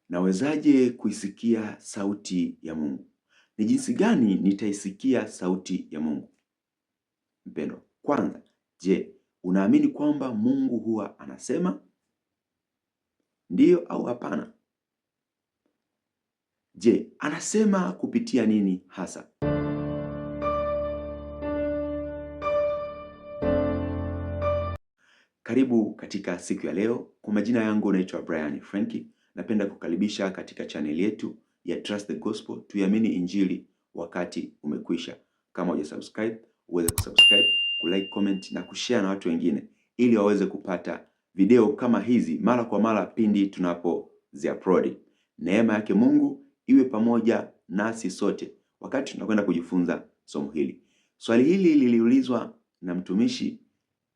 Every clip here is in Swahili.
Nawezaje kuisikia sauti ya Mungu? Ni jinsi gani nitaisikia sauti ya Mungu? Mpendwa, kwanza, je, unaamini kwamba Mungu huwa anasema? Ndiyo au hapana? Je, anasema kupitia nini hasa? Karibu katika siku ya leo. Kwa majina yangu naitwa Brian Frankie. Napenda kukaribisha katika channel yetu ya Trust the Gospel, tuiamini Injili wakati umekwisha. Kama hujasubscribe, uweze kusubscribe, kulike, comment na kushare na watu wengine ili waweze kupata video kama hizi mara kwa mara pindi tunapozi-upload. Neema yake Mungu iwe pamoja nasi sote wakati tunakwenda kujifunza somo hili. Swali hili liliulizwa na mtumishi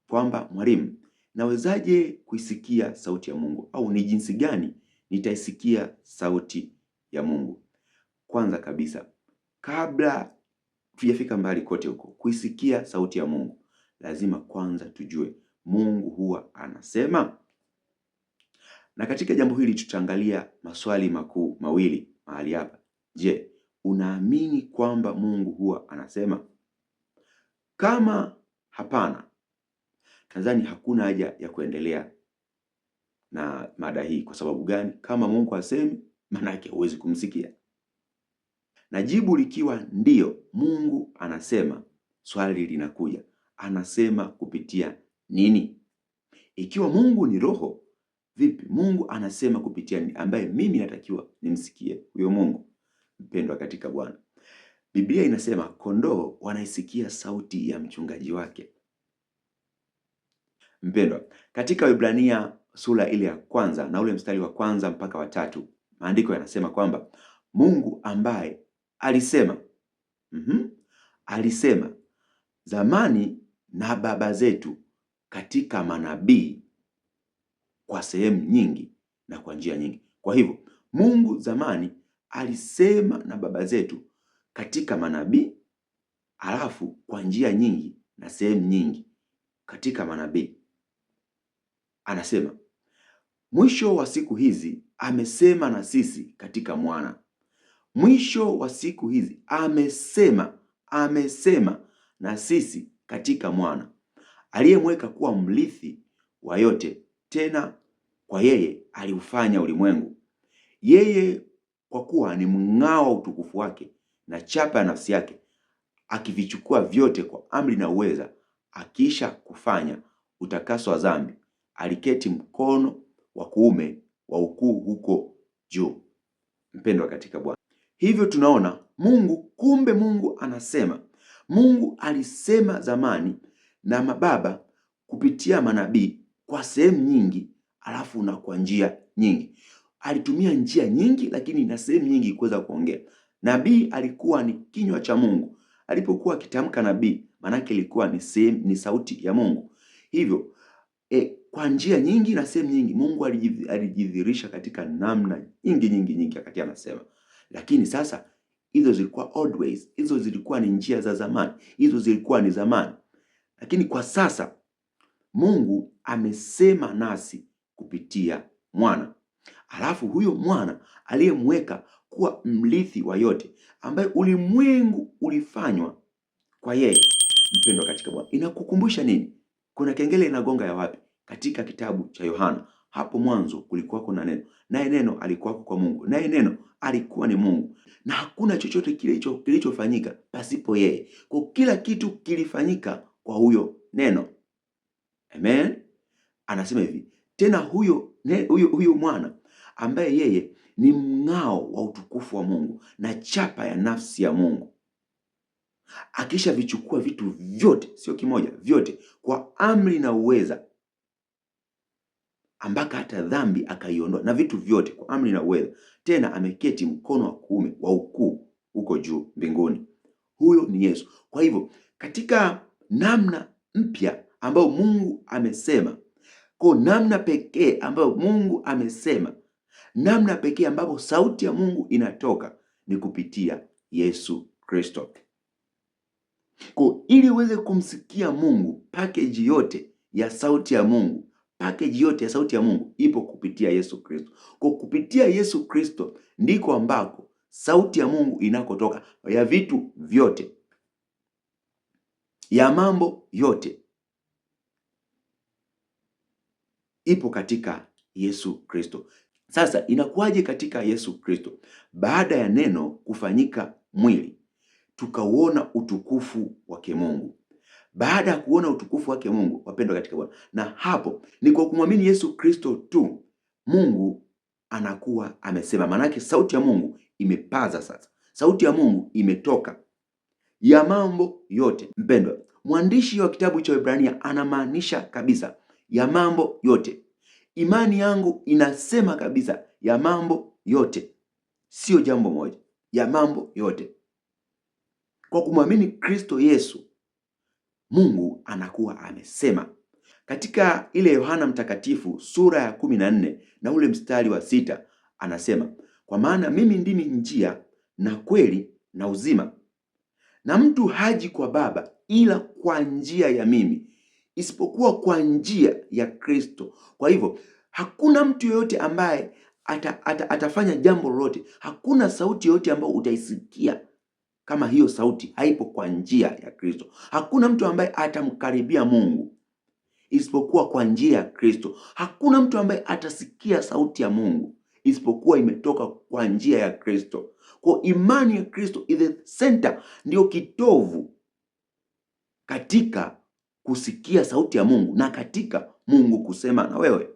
kwamba, mwalimu, nawezaje kuisikia sauti ya Mungu, au ni jinsi gani nitaisikia sauti ya Mungu? Kwanza kabisa, kabla tujafika mbali kote huko, kuisikia sauti ya Mungu, lazima kwanza tujue Mungu huwa anasema. Na katika jambo hili tutaangalia maswali makuu mawili mahali hapa. Je, unaamini kwamba Mungu huwa anasema? Kama hapana, nadhani hakuna haja ya kuendelea na mada hii. Kwa sababu gani? Kama Mungu hasemi, maana yake huwezi kumsikia. Na jibu likiwa ndiyo, Mungu anasema, swali linakuja, anasema kupitia nini? Ikiwa Mungu ni roho, vipi Mungu anasema kupitia nini, ambaye mimi natakiwa nimsikie huyo Mungu? Mpendwa katika Bwana, Biblia inasema kondoo wanaisikia sauti ya mchungaji wake. Mpendwa, katika Waebrania sura ile ya kwanza na ule mstari wa kwanza mpaka wa 3, maandiko yanasema kwamba Mungu ambaye alisema alisema zamani na baba zetu katika manabii kwa sehemu nyingi na kwa njia nyingi. Kwa hivyo Mungu zamani alisema na baba zetu katika manabii, alafu kwa njia nyingi na sehemu nyingi katika manabii. Anasema mwisho wa siku hizi amesema na sisi katika mwana. Mwisho wa siku hizi amesema na sisi katika mwana, aliyemweka kuwa mrithi wa yote, tena kwa yeye aliufanya ulimwengu. Yeye kwa kuwa ni mng'ao wa utukufu wake na chapa ya nafsi yake, akivichukua vyote kwa amri na uweza, akiisha kufanya utakaso wa dhambi, aliketi mkono wa kuume wa ukuu huko juu. Mpendwa katika Bwana, hivyo tunaona kumbe Mungu anasema. Mungu alisema zamani na mababa kupitia manabii kwa sehemu nyingi, alafu na kwa njia nyingi. Alitumia njia nyingi, lakini na sehemu nyingi kuweza kuongea. Nabii alikuwa ni kinywa cha Mungu. Alipokuwa akitamka nabii, manake ilikuwa ni sauti ya Mungu. Hivyo kwa njia nyingi na sehemu nyingi Mungu alijidhihirisha katika namna nyingi wakati anasema. Lakini sasa hizo zilikuwa old ways, hizo zilikuwa ni njia za zamani, hizo zilikuwa ni zamani. Lakini kwa sasa Mungu amesema nasi kupitia mwana. Alafu huyo mwana aliyemweka kuwa mrithi wa yote, ambaye ulimwengu ulifanywa kwa yeye. Mpendwa katika Bwana, inakukumbusha nini? Kuna kengele inagonga ya wapi? Katika kitabu cha Yohana, hapo mwanzo kulikuwako na neno, naye neno alikuwako kwa Mungu, naye neno alikuwa ni Mungu, na hakuna chochote kilichofanyika pasipo yeye. Kwa kila kitu kilifanyika kwa huyo neno. Amen. Anasema hivi, tena huyo mwana ambaye yeye ni mng'ao wa utukufu wa Mungu na chapa ya nafsi ya Mungu, akisha vichukua vitu vyote, sio kimoja, vyote kwa amri na uweza, ambaka hata dhambi akaiondoa, na vitu vyote kwa amri na uweza, tena ameketi mkono wa kuume wa ukuu huko juu mbinguni. Huyo ni Yesu. Kwa hivyo katika namna mpya ambayo Mungu amesema, kwa namna pekee ambayo Mungu amesema, namna pekee ambapo sauti ya Mungu inatoka ni kupitia Yesu Kristo. Kwa ili uweze kumsikia Mungu, package yote ya sauti ya Mungu, package yote ya sauti ya Mungu ipo kupitia Yesu Kristo. Kwa kupitia Yesu Kristo ndiko ambako sauti ya Mungu inakotoka, ya vitu vyote, ya mambo yote ipo katika Yesu Kristo. Sasa inakuwaje katika Yesu Kristo? Baada ya neno kufanyika mwili, tukauona utukufu wake Mungu. Baada ya kuona utukufu wake Mungu, wapendwa katika Bwana, na hapo ni kwa kumwamini Yesu Kristo tu Mungu anakuwa amesema. Maanake sauti ya Mungu imepaza sasa. Sauti ya Mungu imetoka, ya mambo yote. Mpendwa, mwandishi wa kitabu cha Waebrania anamaanisha kabisa ya mambo yote. Imani yangu inasema kabisa ya mambo yote, sio jambo moja, ya mambo yote. Kwa kumwamini Kristo Yesu Mungu anakuwa amesema. Katika ile Yohana Mtakatifu sura ya 14 na ule mstari wa 6 anasema, kwa maana mimi ndimi njia na kweli na uzima, na mtu haji kwa Baba ila kwa njia ya mimi, isipokuwa kwa njia ya Kristo. Kwa hivyo hakuna mtu yoyote ambaye atafanya jambo lolote, hakuna sauti yoyote ambayo utaisikia kama hiyo sauti haipo kwa njia ya Kristo. Hakuna mtu ambaye atamkaribia Mungu isipokuwa kwa njia ya Kristo. Hakuna mtu ambaye atasikia sauti ya Mungu isipokuwa imetoka kwa njia ya Kristo. Kwa imani ya Kristo is the center, ndio kitovu katika kusikia sauti ya Mungu na katika Mungu kusema na wewe,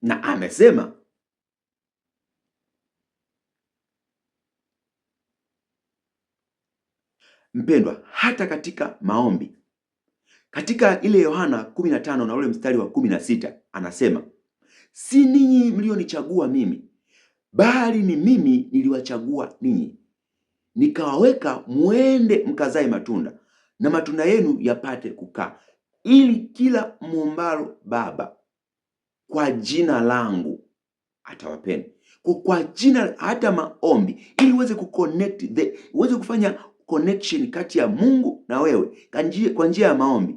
na amesema. Mpendwa, hata katika maombi, katika ile Yohana 15 na ule mstari wa 16 anasema, si ninyi mlionichagua mimi, bali ni mimi niliwachagua ninyi, nikawaweka muende mkazae matunda, na matunda yenu yapate kukaa, ili kila muombalo Baba kwa jina langu atawapeni. Kwa jina, hata maombi, ili uweze kuconnect, uweze kufanya connection kati ya Mungu na wewe kwa njia ya maombi,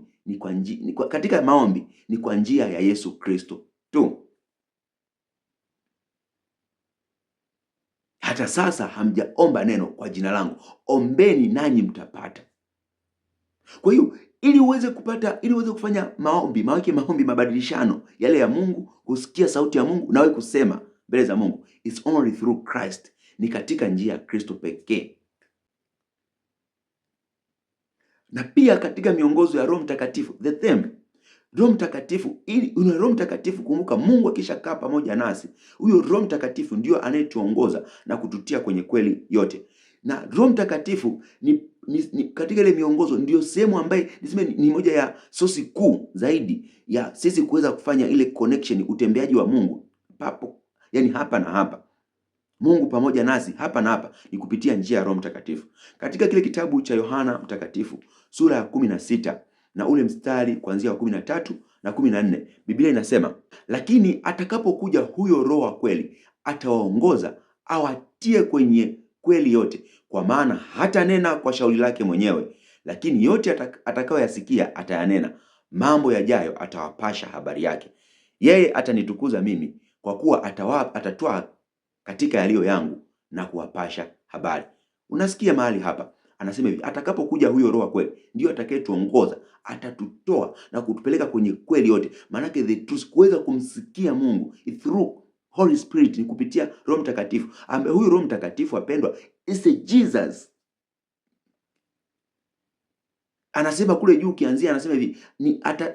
katika maombi ni kwa njia ya Yesu Kristo tu. Hata sasa hamjaomba neno kwa jina langu, ombeni nanyi mtapata. Kwa hiyo ili uweze kufanya maombi, mabadilishano yale ya Mungu, kusikia sauti ya Mungu na wewe kusema mbele za Mungu, it's only through Christ, ni katika njia ya Kristo pekee. Na pia katika miongozo ya Roho Mtakatifu, the theme Roho Mtakatifu, Roho Mtakatifu, kumbuka Mungu akishakaa pamoja nasi, huyo Roho Mtakatifu ndio anayetuongoza na kututia kwenye kweli yote. Na Roho Mtakatifu ni katika ile miongozo ndio sehemu ambaye ni moja ya sosi kuu zaidi ya sisi kuweza kufanya ile connection, utembeaji wa Mungu papo, yani hapa na hapa. Mungu pamoja nasi hapa na hapa ni kupitia njia ya Roho Mtakatifu. Katika kile kitabu cha Yohana Mtakatifu sura ya 16 na ule mstari kuanzia wa 13 na 14, Biblia inasema, lakini atakapokuja huyo Roho wa kweli, atawaongoza awatie kwenye kweli yote, kwa maana hata nena kwa shauri lake mwenyewe, lakini yote atakayoyasikia atayanena, mambo yajayo atawapasha habari yake. Yeye atanitukuza mimi, kwa kuwa atatoa katika yaliyo yangu na kuwapasha habari. Unasikia mahali hapa anasema hivi, atakapokuja huyo Roho kweli ndio atakayetuongoza, atatutoa na kutupeleka kwenye kweli yote. Maana the truth, kuweza kumsikia Mungu through Holy Spirit, ni kupitia Roho Mtakatifu, ambaye huyo Roho Mtakatifu, wapendwa, is a Jesus. Anasema kule juu kianzia, anasema hivi,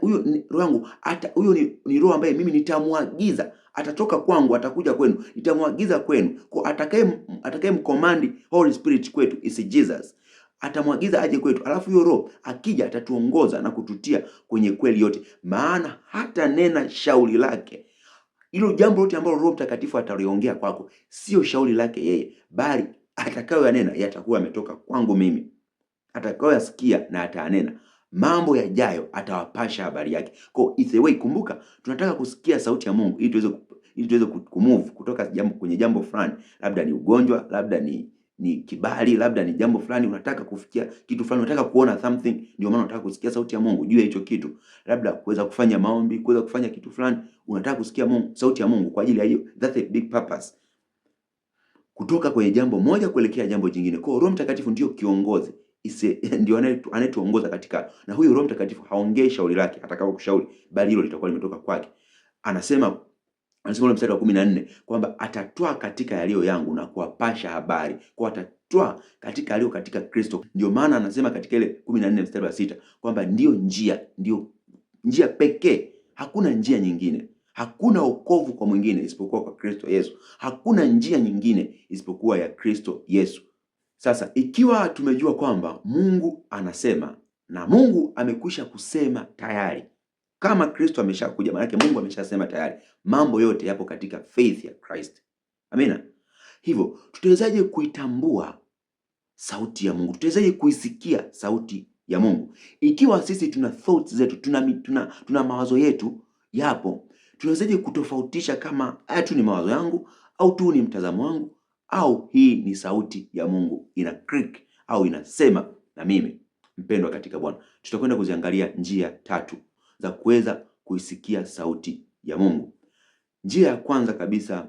huyo Roho yangu, huyo ni Roho ambaye mimi nitamwagiza, atatoka kwangu, atakuja kwenu, nitamwagiza kwenu. Kwa atakaye mkomandi Holy Spirit kwetu is Jesus. Atamwagiza aje kwetu, alafu huyo Roho akija atatuongoza na kututia kwenye kweli yote, maana hata nena shauri lake. Hilo jambo lote ambalo Roho Mtakatifu ataliongea kwako sio shauri lake yeye, bali atakayoyanena yatakuwa yametoka kwangu mimi. Atakayoyasikia na atanena, mambo yajayo atawapasha habari yake. Kwa it's a way, kumbuka tunataka kusikia sauti ya Mungu ili tuweze kumove kutoka kwenye jambo fulani, labda ni ugonjwa, labda ni ni kibali, labda ni jambo fulani, unataka kufikia kitu fulani, unataka kuona something, ndio maana unataka kusikia sauti ya Mungu juu ya hicho kitu. Labda kuweza kufanya maombi, kuweza kufanya kitu fulani, unataka kusikia sauti ya Mungu kwa ajili ya hiyo. That's a big purpose. Kutoka kwenye jambo moja kuelekea jambo jingine. Kwa Roho Mtakatifu ndio kiongozi. Ndio anayetuongoza katika, na huyu Roho Mtakatifu haongei shauri lake atakao kushauri, bali hilo litakuwa limetoka kwake. Anasema ule mstari wa 14 kwamba atatwaa katika yaliyo yangu na kuwapasha habari. Kwa atatwaa katika yaliyo katika Kristo. Ndio maana anasema katika ile 14 mstari wa 6 kwamba ndio njia pekee. Hakuna njia nyingine. Hakuna wokovu kwa mwingine isipokuwa kwa Kristo Yesu. Hakuna njia nyingine isipokuwa ya Kristo Yesu. Sasa ikiwa tumejua kwamba Mungu anasema na Mungu amekwisha kusema tayari, kama Kristo ameshakuja, maana yake Mungu ameshasema tayari, mambo yote yapo katika faith ya Christ. Amina. Hivyo tutawezaje kuitambua sauti ya Mungu? Tutawezaje kuisikia sauti ya Mungu? Ikiwa sisi tuna thoughts zetu, tuna mawazo yetu yapo, tunawezaje kutofautisha kama haya tu ni mawazo yangu au tu ni mtazamo wangu au hii ni sauti ya Mungu ina click au inasema na mimi? Mpendwa katika Bwana, tutakwenda kuziangalia njia 3 za kuweza kuisikia sauti ya Mungu. Njia ya kwanza kabisa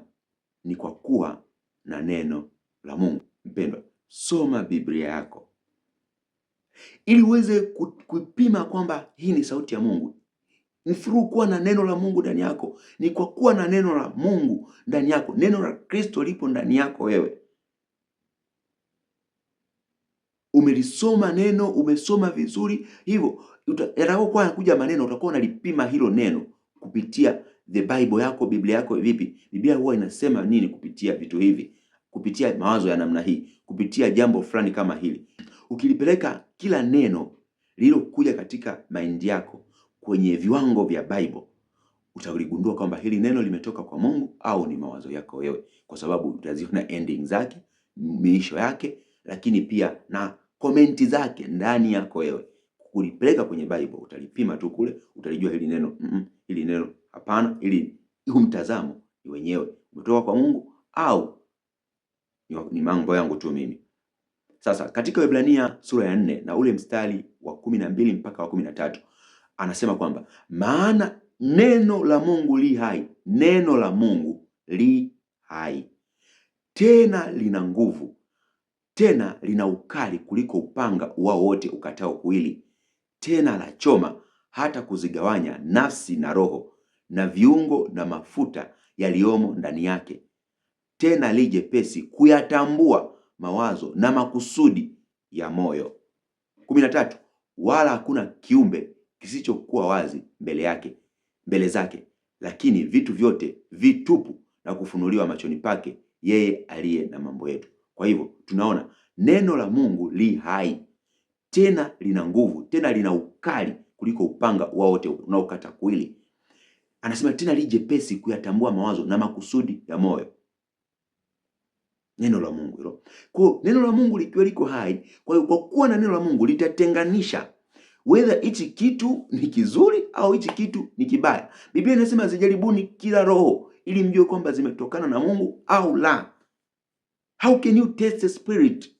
ni kwa kuwa na neno la Mungu. Mpendwa, soma Biblia yako ili uweze kupima kwamba hii ni sauti ya Mungu. Ni through kuwa na neno la Mungu ndani yako. Ni kwa kuwa na neno la Mungu ndani yako. Neno la Kristo lipo ndani yako wewe. Umelisoma neno, umesoma vizuri, hivyo yatakapokuwa yanakuja maneno utakuwa unalipima hilo neno kupitia the Bible yako, Biblia yako. Vipi Biblia huwa inasema nini kupitia vitu hivi, kupitia mawazo ya namna hii, kupitia jambo fulani kama hili. Ukilipeleka kila neno lililokuja katika mind yako kwenye viwango vya Bible, utaligundua kwamba hili neno limetoka kwa Mungu au ni mawazo yako wewe, kwa sababu utaziona ending zake, miisho yake, lakini pia na komenti zake ndani yako wewe. Kulipeleka kwenye Bible utalipima tu kule, utalijua hili neno hili neno hapana, ili mtazamo ni wenyewe umetoka kwa Mungu au ni mambo yangu tu mimi. Sasa katika Waebrania sura ya 4 na ule mstari wa 12 mpaka wa 13 anasema kwamba maana neno la Mungu li hai, neno la Mungu li hai, tena lina nguvu, tena lina ukali kuliko upanga uwao wote ukatao kuwili, tena la choma hata kuzigawanya nafsi na roho na viungo na mafuta yaliomo ndani yake, tena li jepesi kuyatambua mawazo na makusudi ya moyo. 13 wala hakuna kiumbe kisichokuwa wazi mbele zake, lakini vitu vyote vitupu na kufunuliwa machoni pake yeye aliye na mambo yetu. Kwa hivyo tunaona neno la Mungu li hai, tena lina nguvu, tena lina ukali kuliko upanga wote unaokata kuwili. Anasema tena li jepesi kuyatambua mawazo na makusudi ya moyo. Neno la Mungu hilo. Kwa neno la Mungu likiwa liko hai, kwa hiyo kwa kuwa na neno la Mungu litatenganisha whether hichi kitu ni kizuri au hichi kitu ni kibaya. Biblia inasema zijaribuni kila roho ili mjue kwamba zimetokana na Mungu au la. How can you test the spirit?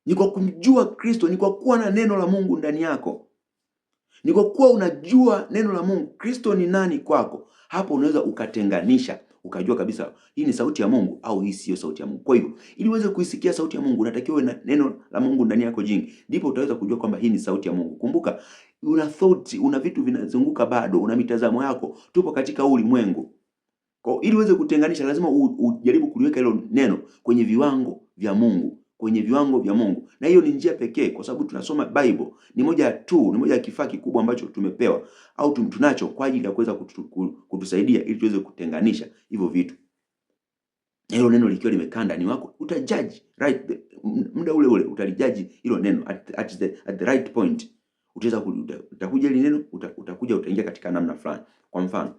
Ni kwa kumjua Kristo, ni kwa kuwa na neno la Mungu ndani yako. Ni kwa kuwa unajua neno la Mungu, Kristo ni nani kwako. Hapo unaweza ukatenganisha, ukajua kabisa hii ni sauti ya Mungu au hii sio sauti ya Mungu. Kwa hivyo, ili uweze kuisikia sauti ya Mungu, unatakiwa na neno la Mungu ndani yako jingi. Ndipo utaweza kujua kwamba hii ni sauti ya Mungu. Kumbuka, una thought, una vitu vinazunguka bado, una mitazamo yako. Tupo katika ulimwengu. Kwa ili uweze kutenganisha lazima ujaribu kuliweka hilo neno kwenye viwango vya Mungu, kwenye viwango vya Mungu. Na hiyo ni njia pekee, kwa sababu tunasoma Bible. Ni moja ya kifaa kikubwa ambacho tumepewa au tunacho kwa ajili ya kuweza kutusaidia ili tuweze kutenganisha hivyo vitu. Hilo neno likiwa limekaa ndani wako, utajudge right muda ule utalijudge hilo neno at the right point. Utakuja hili neno, utaingia katika namna fulani. Kwa mfano,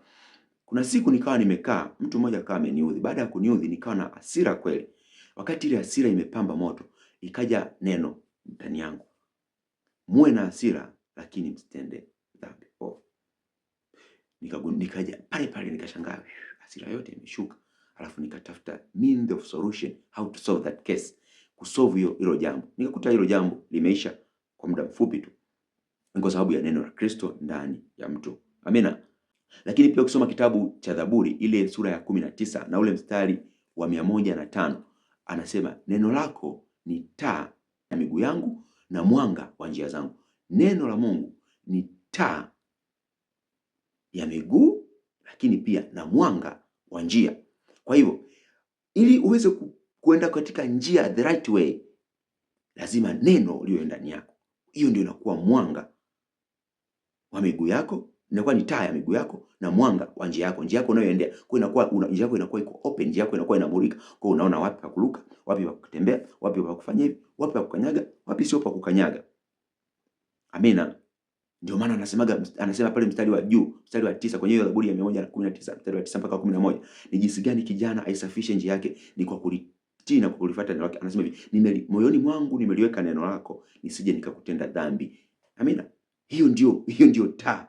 kuna siku nikawa nimekaa, mtu mmoja akawa ameniudhi. Baada ya kuniudhi nikawa na hasira kweli. Wakati ile hasira imepamba moto, ikaja neno ndani yangu. Muwe na hasira lakini msitende dhambi. Nikaja pale nikashangaa, hasira yote imeshuka. alafu nikatafuta means of solution, how to solve that case, kusolve hilo jambo. Nikakuta hilo jambo limeisha kwa muda mfupi tu, kwa sababu ya neno la Kristo ndani ya mtu. Amina. Lakini pia ukisoma kitabu cha Zaburi ile sura ya 19 na ule mstari wa 105, anasema neno lako ni taa ya miguu yangu na mwanga wa njia zangu. Neno la Mungu ni taa ya miguu, lakini pia na mwanga wa njia. Kwa hivyo ili uweze kuenda katika njia the right way, lazima neno liwe ndani yako. Hiyo ndio inakuwa mwanga wa miguu yako, inakuwa ni taa ya miguu yako na mwanga wa njia yako. Njia yako unayoendea, kwa inakuwa njia yako inakuwa iko open, njia yako inakuwa inamulika. Kwa unaona wapi pa kuruka, wapi pa kutembea, wapi pa kufanya hivi, wapi pa kukanyaga, wapi sio pa kukanyaga. Amina. Ndio maana anasema pale mstari wa juu, mstari wa 9 kwenye hiyo Zaburi ya 119, mstari wa 9 mpaka 11, ni jinsi gani kijana aisafishe njia yake, ni kwa kulitii na kulifuata neno lake. Anasema hivi, moyoni mwangu nimeliweka neno lako, nisije nikakutenda dhambi. Amina. Hiyo ndio taa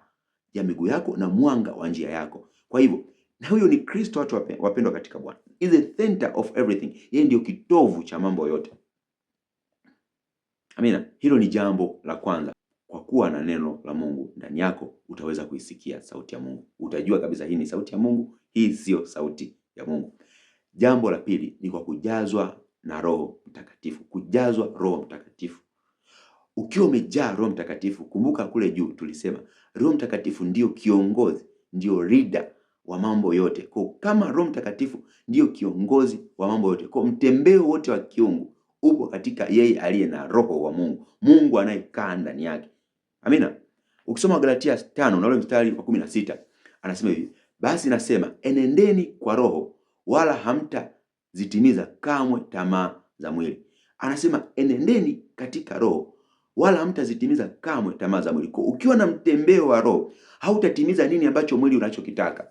ya miguu yako na mwanga wa njia yako. Kwa hivyo, na huyo ni Kristo, watu wapendwa katika Bwana. Is the center of everything. Yeye ndio kitovu cha mambo yote. Amina. Hilo ni jambo la kwanza. Kwa kuwa na neno la Mungu ndani yako, utaweza kuisikia sauti ya Mungu. Utajua kabisa hii ni sauti ya Mungu, hii sio sauti ya Mungu. Jambo la pili ni kwa kujazwa na Roho Mtakatifu. Kujazwa Roho Mtakatifu. Ukiwa umejaa Roho Mtakatifu, kumbuka kule juu tulisema Roho Mtakatifu ndio kiongozi, ndio leader wa mambo yote. Kwa kama Roho Mtakatifu ndio kiongozi wa mambo yote, kwa mtembeo wote wa kiungu upo katika yeye aliye na Roho wa Mungu, Mungu anayekaa ndani yake. Amina. Ukisoma Galatia 5 na ule mstari wa 16, anasema hivi, basi nasema enendeni kwa Roho, wala hamtazitimiza kamwe tamaa za mwili. Anasema enendeni katika Roho, wala hamtazitimiza kamwe tamaa za mwili. Ukiwa na mtembeo wa Roho, hautatimiza nini ambacho mwili unachokitaka.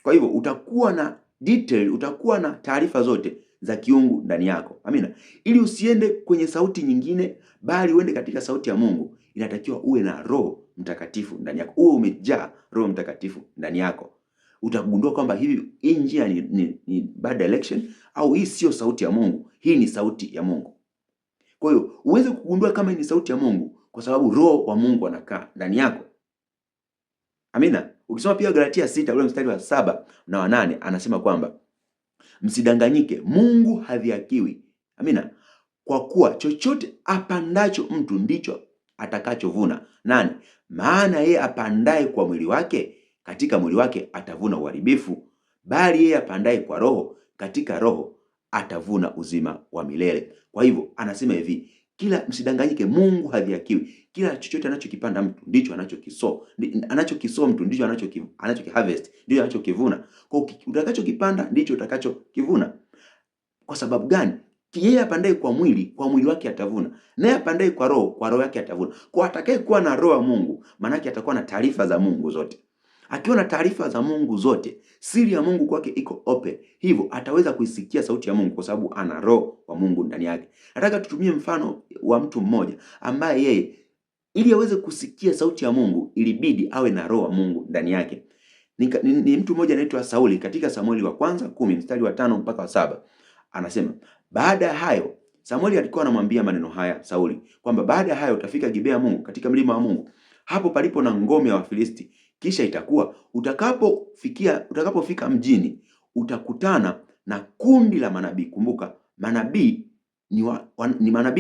Kwa hivyo utakuwa na detail, utakuwa na taarifa zote za kiungu ndani yako. Amina. Ili usiende kwenye sauti nyingine, bali uende katika sauti ya Mungu, inatakiwa uwe na Roho Mtakatifu ndani yako. Uwe umejaa Roho Mtakatifu ndani yako. Utagundua kwamba hii njia ni bad direction, au hii sio sauti ya Mungu, hii ni sauti ya Mungu. Kwa hiyo uweze kugundua kama hii ni sauti ya Mungu kwa sababu Roho wa Mungu anakaa ndani yako. Amina. Ukisoma pia Galatia 6 ule mstari wa 7 na wa 8, anasema kwamba msidanganyike, Mungu hadhihakiwi. Amina. Kwa kuwa chochote apandacho mtu ndicho atakachovuna. Nani? Maana yeye apandaye kwa mwili wake, katika mwili wake atavuna uharibifu, bali yeye apandaye kwa Roho, katika Roho atavuna uzima wa milele. Kwa hivyo anasema hivi, msidanganyike, Mungu hadhihakiwi. Kila chochote anachokipanda mtu ndicho anachokisoa mtu ndicho anachokiharvest, ndicho anachokivuna. Kwa utakachokipanda ndicho utakachokivuna. Kwa sababu gani? Yeye apandaye kwa mwili wake atavuna, naye apandaye kwa roho yake atavuna. Kwa atakaye kuwa na Roho wa Mungu, maana yake atakuwa na taarifa za Mungu zote. Akiwa na taarifa za Mungu zote, siri ya Mungu kwake iko open. Hivyo ataweza kuisikia sauti ya Mungu kwa sababu ana Roho wa Mungu ndani yake. Nataka tutumie mfano wa mtu mmoja ambaye yeye ili aweze kusikia sauti ya Mungu ilibidi awe na Roho wa Mungu ndani yake. Ni mtu mmoja anaitwa Sauli. Katika Samueli wa kwanza 10 mstari wa 5 mpaka wa 7, anasema baada ya hayo Samueli alikuwa anamwambia maneno haya Sauli kwamba baada ya hayo utafika Gibea Mungu, katika mlima wa Mungu, hapo palipo na ngome ya Wafilisti. Kisha itakuwa utakapofika mjini utakutana na kundi la manabii. Kumbuka manabii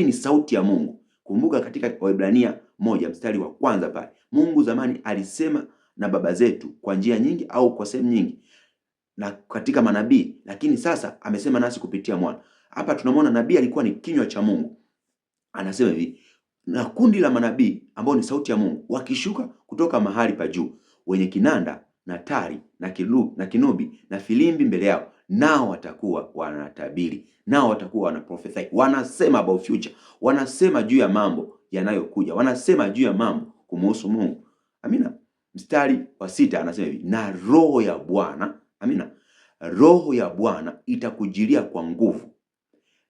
ni sauti ya Mungu. Kumbuka katika Waebrania 1 mstari wa kwanza pale, Mungu zamani alisema na baba zetu kwa njia nyingi au kwa sehemu nyingi na katika manabii, lakini sasa amesema nasi kupitia mwana. Hapa tunamwona nabii alikuwa ni kinywa cha Mungu. Anasema hivi, na kundi la manabii ambao ni sauti ya Mungu wakishuka kutoka mahali pa juu, wenye kinanda na tari na kinubi na filimbi mbele yao, nao watakuwa wanatabiri, nao watakuwa wanaprophesy, wanasema about future, wanasema juu ya mambo yanayokuja, wanasema juu ya mambo kumhusu Mungu. Amina. Mstari wa 6 anasema hivi, na Roho ya Bwana, amina, Roho ya Bwana itakujilia kwa nguvu,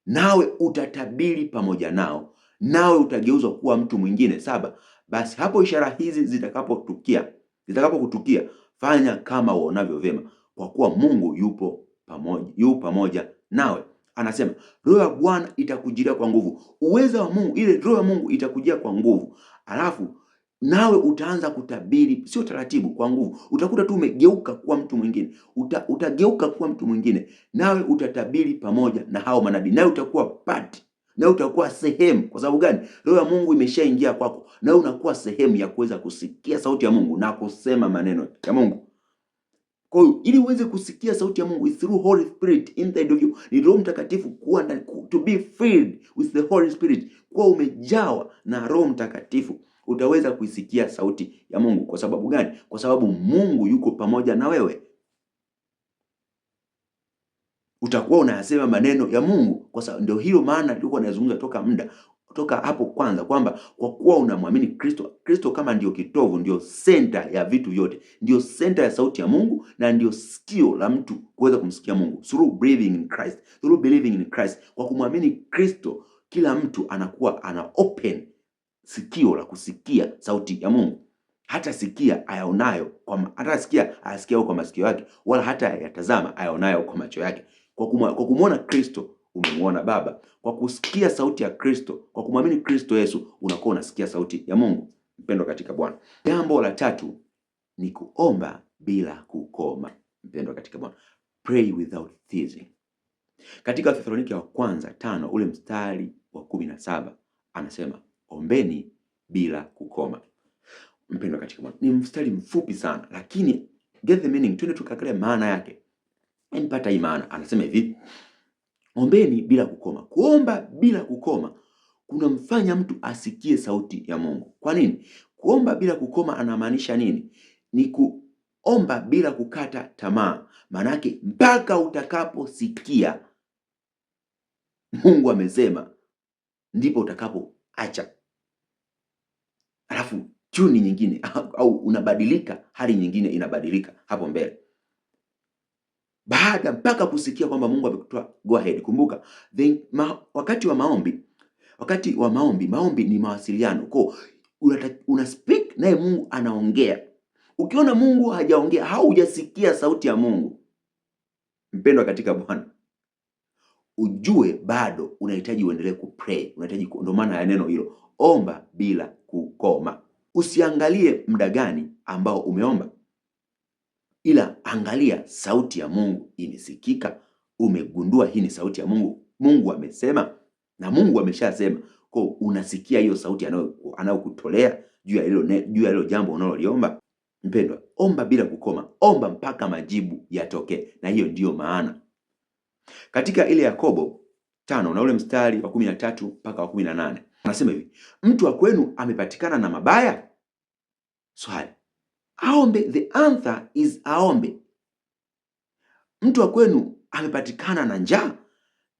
nawe utatabiri pamoja nao, nawe utageuzwa kuwa mtu mwingine. 7, basi hapo ishara hizi zitakapokutukia, fanya kama uonavyo vyema, kwa kuwa Mungu yupo pamoja nawe. Anasema roho ya Bwana itakujilia kwa nguvu. Uwezo wa Mungu, ile roho ya Mungu itakujia kwa nguvu. Alafu nawe utaanza kutabiri, sio taratibu, kwa nguvu. Utakuta tu umegeuka kuwa mtu mwingine. Utageuka kuwa mtu mwingine. Nawe utatabiri pamoja na hao manabii. Nawe utakuwa part, nawe utakuwa sehemu. Kwa sababu gani? Roho ya Mungu imeshaingia kwako. Nawe unakuwa sehemu ya kuweza kusikia sauti ya Mungu na kusema maneno ya Mungu. Kwa hiyo ili uweze kusikia sauti ya Mungu, through Holy Spirit inside of you, ni Roho Mtakatifu kuwa ndani, to be filled with the Holy Spirit, kuwa umejawa na Roho Mtakatifu, utaweza kuisikia sauti ya Mungu. Kwa sababu gani? Kwa sababu Mungu yuko pamoja na wewe. Utakuwa unayasema maneno ya Mungu. Kwa sababu ndio hiyo maana nilikuwa nazungumza toka hapo kwanza, kwamba kwa kuwa unamwamini Kristo kama ndio kitovu, ndio center ya vitu vyote, ndio center ya sauti ya Mungu, na ndio sikio la mtu kuweza kumsikia Mungu, through believing in Christ, through believing in Christ. Kwa kumwamini Kristo, kila mtu anakuwa ana open sikio la kusikia sauti ya Mungu. Hata sikia ayaonayo, hata sikia kwa masikio yake, wala hata yatazama ayaonayo kwa macho yake. Kwa kumwona Kristo umemuona Baba. Kwa kusikia sauti ya Kristo, kwa kumwamini Kristo Yesu, unakuwa unasikia sauti ya Mungu. Mpendwa katika Bwana, jambo la tatu ni kuomba bila kukoma. Mpendwa katika Bwana, pray without ceasing. Katika Wathesalonike wa kwanza 5 ule mstari wa 17 anasema ombeni bila kukoma. Mpendwa katika Bwana, ni mstari mfupi sana, lakini get the meaning. Twende tukaangalia maana yake. Nipata hii maana. Anasema hivi, ombeni bila kukoma. Kuomba bila kukoma kunamfanya mtu asikie sauti ya Mungu. Kwa nini? Kuomba bila kukoma anamaanisha nini? Ni kuomba bila kukata tamaa. Maana yake mpaka utakaposikia Mungu amesema ndipo utakapoacha. Alafu tuni nyingine au unabadilika, hali nyingine inabadilika hapo mbele. Baada mpaka kusikia kwamba Mungu amekutoa go ahead. Kumbuka wakati wa maombi ni mawasiliano. Kwa una speak naye Mungu anaongea. Ukiona Mungu hajaongea, haujasikia sauti ya Mungu, mpendwa katika Bwana, ujue bado unahitaji uendelee kupray. Ndio maana ya neno hilo, omba bila kukoma. Usiangalie muda gani ambao umeomba, ila angalia sauti ya Mungu imesikika. Umegundua hii ni sauti ya Mungu. Mungu amesema na Mungu ameshasema. Kwa unasikia hiyo sauti anayokutolea juu ya hilo jambo unaloliomba. Mpendwa, omba bila kukoma. Omba mpaka majibu yatokee. Na hiyo ndiyo maana katika ile Yakobo 5 na ule mstari wa 13 mpaka wa 18 anasema hivi, mtu wa kwenu amepatikana na mabaya? Swali, aombe. The answer is aombe. Mtu wa kwenu amepatikana na njaa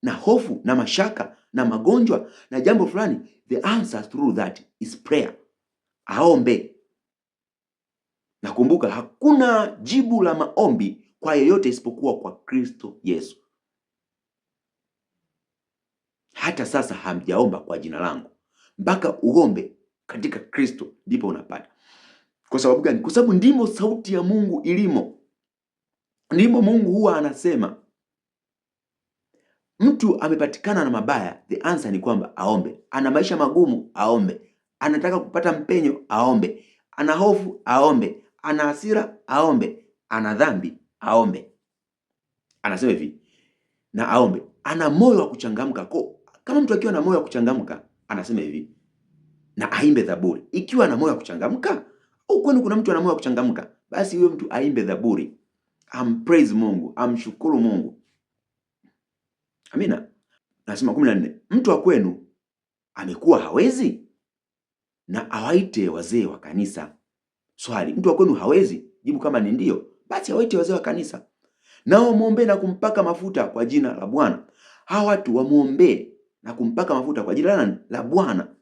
na hofu na mashaka na magonjwa na jambo fulani? The answer through that is prayer. Aombe. Nakumbuka hakuna jibu la maombi kwa yeyote isipokuwa kwa Kristo Yesu. Hata sasa hamjaomba kwa jina langu, mpaka uombe katika Kristo ndipo unapata. Kwa sababu gani? Kwa sababu ndimo sauti ya Mungu ilimo. Ndimo Mungu huwa anasema. Mtu amepatikana na mabaya, the answer ni kwamba aombe. Ana maisha magumu, aombe. Anataka kupata mpenyo, aombe. Ana hofu, aombe. Ana hasira, aombe. Ana dhambi, aombe. Anasema hivi, na aombe. Ana moyo wa kuchangamka. Kama mtu akiwa na moyo wa kuchangamka, anasema hivi, na aimbe zaburi. Ikiwa na moyo wa kuchangamka, au kwenu kuna mtu ana moyo wa kuchangamka, basi huyo mtu aimbe zaburi. Praise Mungu, amshukuru Mungu. Amina. Nasema 14, mtu wa kwenu amekuwa hawezi? Na awaite wazee wa kanisa. Swali, mtu wa kwenu hawezi? Jibu kama ni ndio, basi awaite wazee wa kanisa, nao muombe na kumpaka mafuta kwa jina la Bwana. Hawa watu wamuombe na kumpaka mafuta kwa jina la Bwana.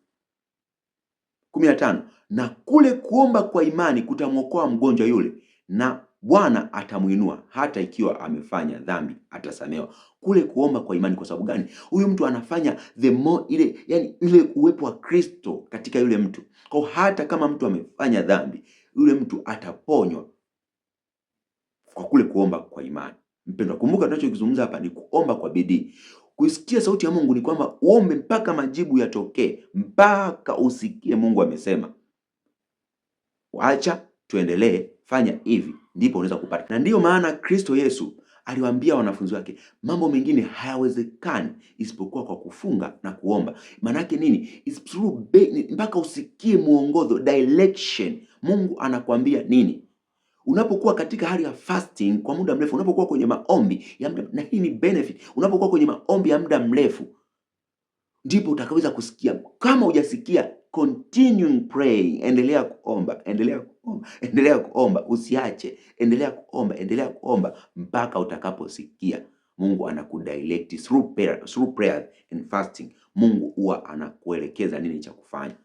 15, na kule kuomba kwa imani kutamwokoa mgonjwa yule, na Bwana atamuinua. Hata ikiwa amefanya dhambi atasamehewa. Kule kuomba kwa imani. Kwa sababu gani? Huyu mtu anafanya ile uwepo wa Kristo katika yule mtu. Kwa hata kama mtu amefanya dhambi, yule mtu ataponywa kwa kule kuomba kwa imani. Mpendwa, kumbuka tunachokizungumza hapa ni kuomba kwa bidii. Kusikia sauti ya Mungu ni kwamba uombe mpaka majibu yatokee, mpaka usikie Mungu amesema. Acha tuendelee, fanya hivi, ndipo unaweza kupata. Na ndiyo maana Kristo Yesu aliwaambia wanafunzi wake mambo mengine hayawezekani isipokuwa kwa kufunga na kuomba. Maanake nini? It's through mpaka usikie muongozo, direction. Mungu anakuambia nini? Unapokuwa katika hali ya fasting kwa muda mrefu, unapokuwa kwenye maombi ya muda, na hii ni benefit, unapokuwa kwenye maombi ya muda mrefu ndipo utakaweza kusikia. Kama hujasikia, continue praying, endelea kuomba, endelea kuomba, endelea kuomba, usiache, endelea kuomba mpaka utakaposikia. Mungu anakudirect through prayer and fasting. Mungu huwa anakuelekeza nini cha kufanya.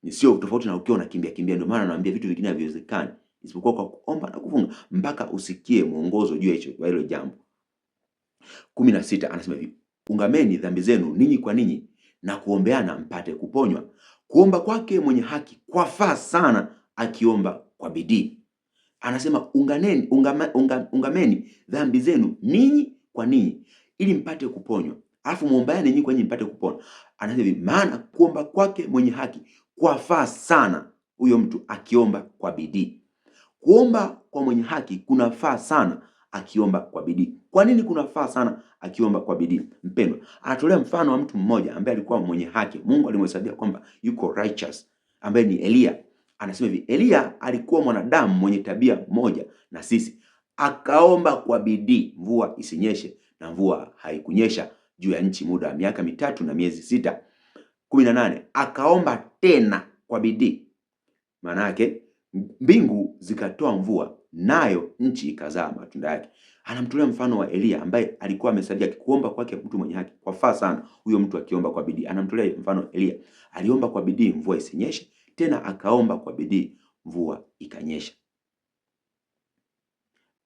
Ni sio tofauti na ukiwa unakimbia kimbia. Ndio maana naambia vitu vingine haviwezekani isipokuwa kwa kuomba na kufunga mpaka usikie mwongozo juu ya hilo jambo. 16 anasema hivi, ungameni dhambi zenu ninyi kwa ninyi na kuombeana mpate kuponywa. Kuomba kwake mwenye haki kwafaa sana akiomba kwa bidii. Anasema ungameni dhambi zenu ninyi kwa ninyi ili mpate kuponywa. Alafu muombeane ninyi kwa ninyi mpate kuponywa. Anasema hivi, maana kuomba kwake mwenye haki kwafaa sana huyo mtu akiomba kwa bidii. Kuomba kwa mwenye haki kunafaa sana akiomba kwa bidii. Kwa nini kunafaa sana akiomba kwa bidii? Mpendwa, anatolea mfano wa mtu mmoja ambaye alikuwa mwenye haki. Mungu alimhesabia kwamba yuko righteous, ambaye ni Elia. Anasema hivi, Elia alikuwa mwanadamu mwenye tabia moja na sisi. Akaomba kwa bidii mvua isinyeshe, na mvua haikunyesha juu ya nchi muda wa miaka 3 na miezi 6. 18 akaomba tena kwa bidii. Maana yake mbingu zikatoa mvua, nayo nchi ikazaa matunda yake. Anamtolea mfano wa Elia ambaye alikuwa amesaidia kuomba kwake mtu mwenye haki kwafaa sana huyo mtu akiomba kwa bidii. Anamtolea mfano Elia, aliomba kwa bidii mvua isinyeshe, tena akaomba kwa bidii mvua ikanyesha.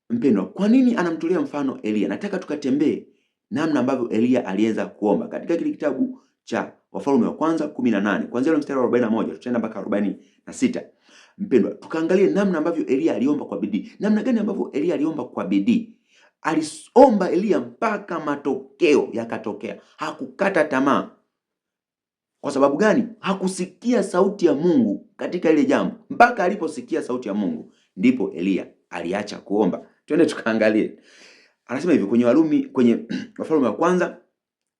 Mpendwa, kwa nini anamtolea mfano Elia? Nataka tukatembee namna ambavyo Elia aliweza kuomba katika kile kitabu cha Wafalme wa kwanza 18 kuanzia mstari wa 41 tutaenda mpaka 46. Mpendwa, tukaangalie namna ambavyo Elia aliomba kwa bidii. Namna gani ambavyo Elia aliomba kwa bidii? Aliomba Elia mpaka matokeo yakatokea. Hakukata tamaa. Kwa sababu gani? Hakusikia sauti ya Mungu katika ile jambo. Mpaka aliposikia sauti ya Mungu ndipo Elia aliacha kuomba. Twende tukaangalie. Anasema hivi kwenye Wafalme wa kwanza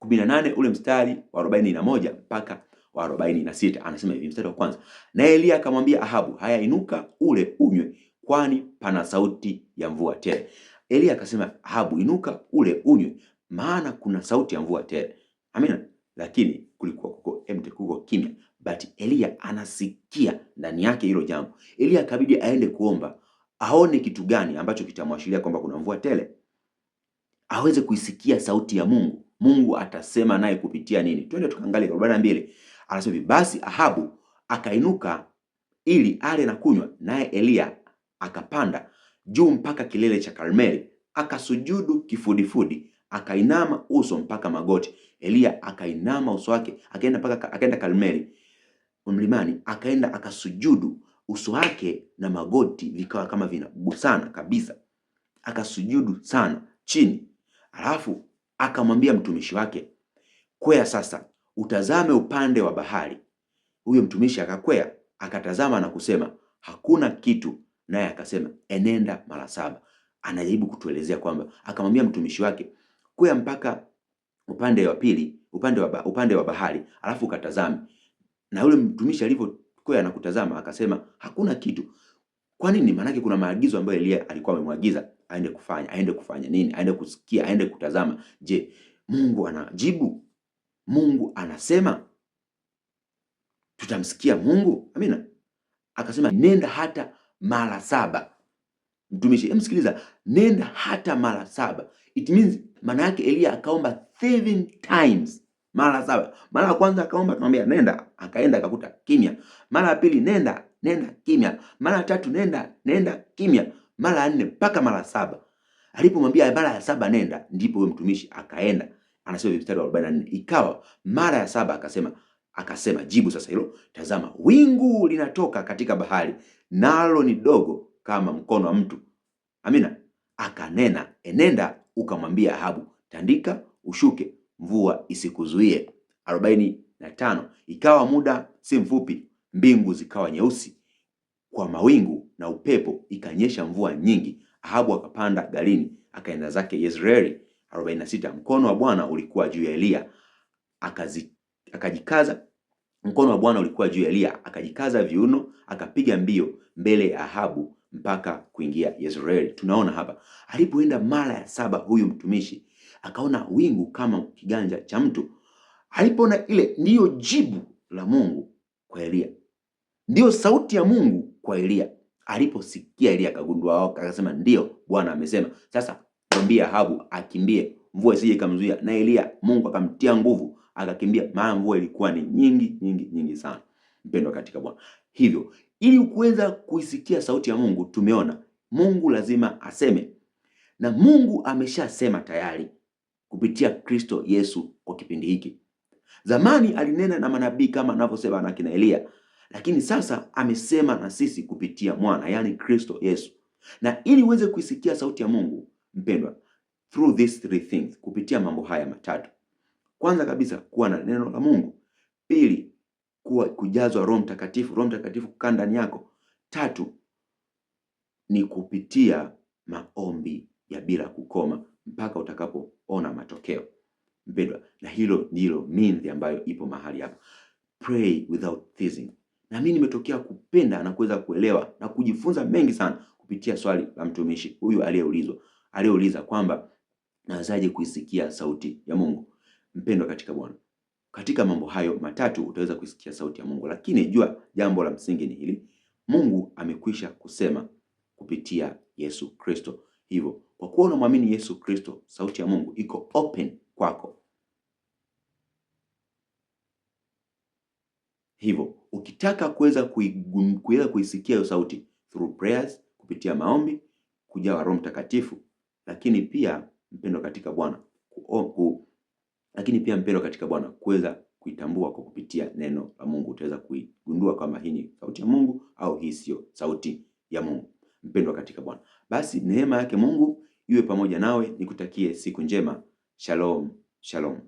18 ule mstari wa 41 mpaka wa 46. Anasema hivi, mstari wa kwanza, na Elia akamwambia Ahabu, haya inuka ule unywe, kwani pana sauti ya mvua tele. Elia akasema, Ahabu, inuka ule unywe, maana kuna sauti ya mvua tele. Amina. Lakini kulikuwa kuko kimya. But Elia anasikia ndani yake hilo jambo. Elia akabidi aende kuomba, aone kitu gani ambacho kitamwashiria kwamba kuna mvua tele, aweze kuisikia sauti ya Mungu. Mungu atasema naye kupitia nini? Twende tukaangalie 42. Anasema hivi, basi Ahabu akainuka ili ale na kunywa, naye Elia akapanda juu mpaka kilele cha Karmeli, akasujudu kifudifudi, akainama uso mpaka magoti. Elia akainama uso wake, akaenda Karmeli mlimani, akaenda akasujudu, uso wake na magoti vikawa kama vinagusana kabisa, akasujudu sana chini. Alafu akamwambia mtumishi wake, kwea sasa utazame upande wa bahari. Huyo mtumishi akakwea, akatazama na kusema hakuna kitu, naye akasema enenda mara 7. Anajaribu kutuelezea kwamba akamwambia mtumishi wake, kwea mpaka upande wa pili, upande wa bahari, alafu ukatazame. Na yule mtumishi alivyokwea na kutazama akasema hakuna kitu. Kwa nini? Maana kuna maagizo ambayo Elia alikuwa amemwagiza aende kufanya nini? Aende kusikia, aende kutazama. Je, Mungu anajibu? Mungu anasema? Tutamsikia Mungu? Amina. Akasema nenda hata mara 7. Mtumishi, msikiliza, nenda hata mara 7. It means maana yake Elia akaomba 7 times, mara 7. Mara ya kwanza akaomba, tunamwambia nenda, akaenda akakuta kimya. Mara ya pili nenda kimya. Mara ya tatu nenda kimya. Mara ya 4 mpaka mara 7. Alipomwambia mara ya 7 nenda, ndipo huyo mtumishi akaenda. Anasema mstari wa 44, ikawa mara ya 7 akasema jibu sasa hilo, tazama wingu linatoka katika bahari, nalo ni dogo kama mkono wa mtu. Amina. akanena, enenda ukamwambia Ahabu, tandika ushuke, mvua isikuzuie. 45. Ikawa muda si mfupi, mbingu zikawa nyeusi kwa mawingu na upepo, ikanyesha mvua nyingi. Ahabu akapanda garini akaenda zake Yezreeli. 46. Mkono wa Bwana ulikuwa juu ya Eliya akajikaza. Mkono wa Bwana ulikuwa juu ya Eliya akajikaza viuno, akapiga mbio mbele ya Ahabu mpaka kuingia Yezreeli. Tunaona hapa alipoenda mara ya 7 huyu mtumishi akaona wingu kama kiganja cha mtu. Alipoona ile, ndiyo jibu la Mungu kwa Eliya, ndiyo sauti ya Mungu kwa Eliya. Aliposikia Eliya akagundua, akasema ndiyo, Bwana amesema. Sasa mwambie Ahabu akimbie, mvua isije ikamzuia. Na Eliya Mungu akamtia nguvu, akakimbia, maana mvua ilikuwa ni nyingi sana. Mpendwa katika Bwana, hivyo ili kuweza kuisikia sauti ya Mungu, tumeona Mungu lazima aseme, na Mungu ameshasema tayari kupitia Kristo Yesu kwa kipindi hiki. Zamani alinena na manabii kama anavyosema na kina Eliya, lakini sasa amesema na sisi kupitia mwana, yani Kristo Yesu. Na ili uweze kuisikia sauti ya Mungu mpendwa, through these 3 things, kupitia mambo haya matatu. Kwanza kabisa, kuwa na neno la Mungu. Pili, kujazwa Roho Mtakatifu, Roho Mtakatifu kukaa ndani yako. 3 ni kupitia maombi ya bila kukoma mpaka utakapoona matokeo mpendwa. Na hilo ndilo minzi ambayo ipo mahali hapa, pray without ceasing. Na mimi nimetokea kupenda na kuweza kuelewa na kujifunza mengi sana kupitia swali la mtumishi huyu aliyeuliza kwamba nawezaje kuisikia sauti ya Mungu. Mpendwa katika Bwana, katika mambo hayo matatu utaweza kuisikia sauti ya Mungu, lakini jua jambo la msingi ni hili: Mungu amekwisha kusema kupitia Yesu Kristo. Hivyo kwa kuwa unamwamini Yesu Kristo, sauti ya Mungu iko open kwako. Hivyo ukitaka kuweza kuisikia hiyo sauti through prayers, kupitia maombi, kujawa Roho Mtakatifu, lakini pia mpendwa katika Bwana kuweza kuitambua kwa kupitia neno la Mungu, utaweza kuigundua kama hii ni sauti ya Mungu au hii sio sauti ya Mungu. Mpendwa katika Bwana, basi neema yake Mungu iwe pamoja nawe, nikutakie siku njema. Shalom, shalom.